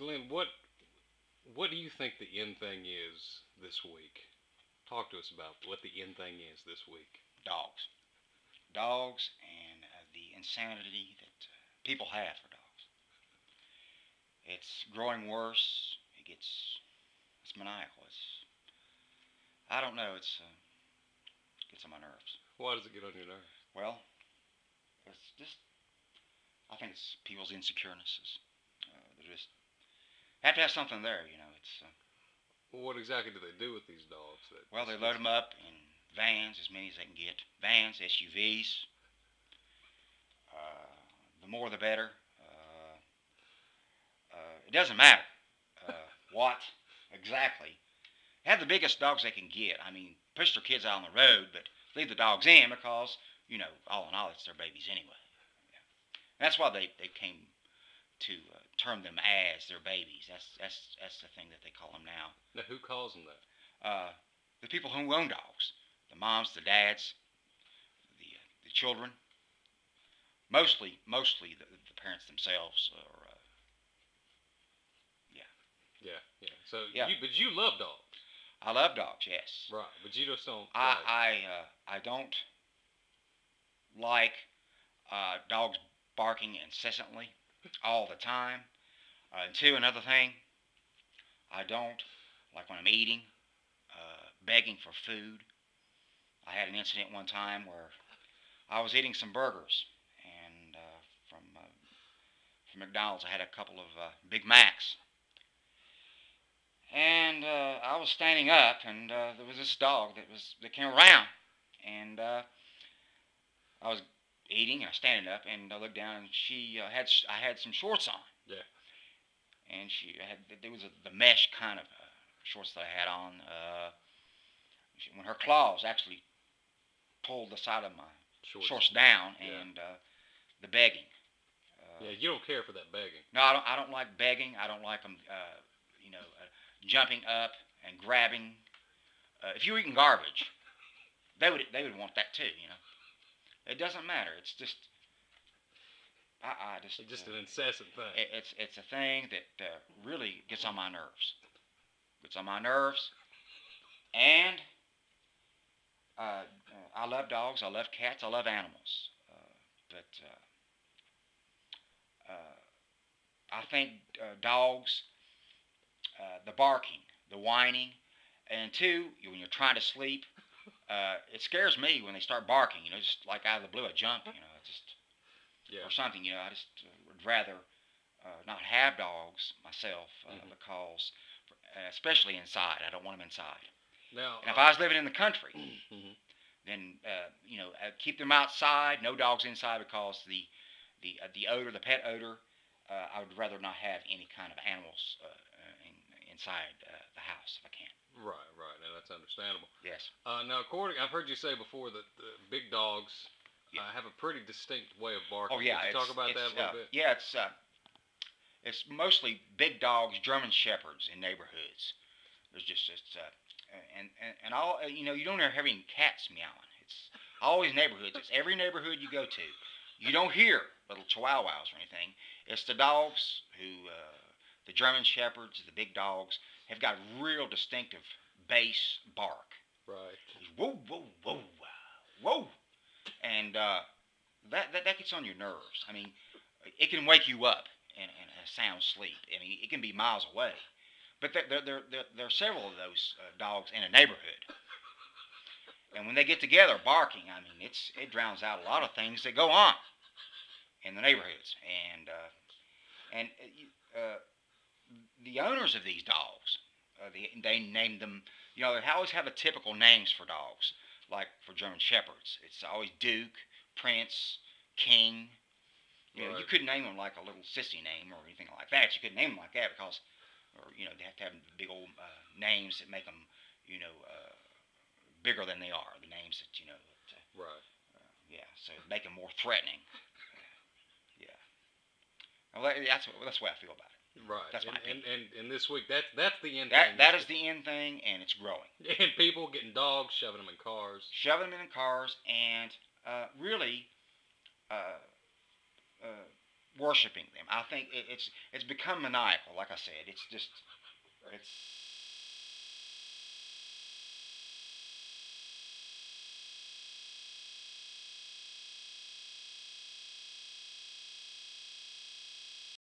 Glenn, what do you think the in thing is this week? Talk to us about what the in thing is this week. Dogs. Dogs and the insanity that people have for dogs. It's growing worse. It's maniacal. I don't know. It gets on my nerves. Why does it get on your nerves? Well, it's just I think it's people's insecurenesses. They just have to have something there. It's Well, what exactly do they do with these dogs? well, they load them up in vans, as many as they can get. Vans, SUVs. The more, the better. It doesn't matter what exactly. Have the biggest dogs they can get. I mean, push their kids out on the road, but leave the dogs in because, all in all, it's their babies anyway. Yeah. That's why they came to term them as their babies. That's the thing that they call them now. Now, who calls them that? The people who own dogs, the moms, the dads, the children, mostly the parents themselves. Or yeah, Yeah. So, yeah. but you love dogs, I love dogs. Yes, right? But you just don't. I don't like dogs barking incessantly all the time. And two, another thing, I don't like when I'm eating, begging for food. I had an incident one time where I was eating some burgers, and from McDonald's, I had a couple of Big Macs, and I was standing up, and there was this dog that came around, and I was eating, I was standing up, and I looked down, and I had some shorts on. Yeah. And there was the mesh kind of shorts that I had on. When her claws actually pulled the side of my shorts down, Yeah. and the begging. Yeah, you don't care for that begging. No, I don't like begging. I don't like them, jumping up and grabbing. If you're eating garbage, they would want that too. It doesn't matter. It's just It's just an incessant thing. it's a thing that really gets on my nerves. Gets on my nerves, and I love dogs. I love cats. I love animals. But I think dogs, the barking, the whining, and two, when you're trying to sleep, it scares me when they start barking. Just like out of the blue, I jump. Yeah. Or something. I just would rather not have dogs myself because, especially inside, I don't want them inside. Now, And if I was living in the country, mhm. then keep them outside. No dogs inside because the odor, the pet odor. I would rather not have any kind of animals inside the house if I can. Right. Now that's understandable. Yes. Now, I've heard you say before that the big dogs Yeah. have a pretty distinct way of barking. Oh yeah. Could you talk about that a little bit? Yeah. It's mostly big dogs, German shepherds in neighborhoods. There's just and all you don't ever have any cats meowing. It's always neighborhoods. It's every neighborhood you go to. You don't hear little chihuahuas or anything. It's the dogs the German shepherds, the big dogs, have got real distinctive bass bark. Right. Whoa, whoa, whoa, whoa, and that gets on your nerves. I mean, it can wake you up in a sound sleep. I mean, it can be miles away. But there are several of those dogs in a neighborhood, and when they get together barking, I mean, it drowns out a lot of things that go on in the neighborhoods. And the owners of these dogs, they name them. They always have the typical names for dogs, like for German shepherds. It's always Duke, Prince, King. Right. You couldn't name them like a little sissy name or anything like that. You couldn't name them like that because, they have to have big old names that make them, bigger than they are. The names that Right. yeah, so make them more threatening. Yeah. Well, that's the way I feel about it. Right. That's my opinion. And this week that's the end That thing. that is the end thing, and it's growing. And people getting dogs, shoving them in cars. Shoving them in cars, and really, uh, worshiping them. I think it's become maniacal. Like I said, it's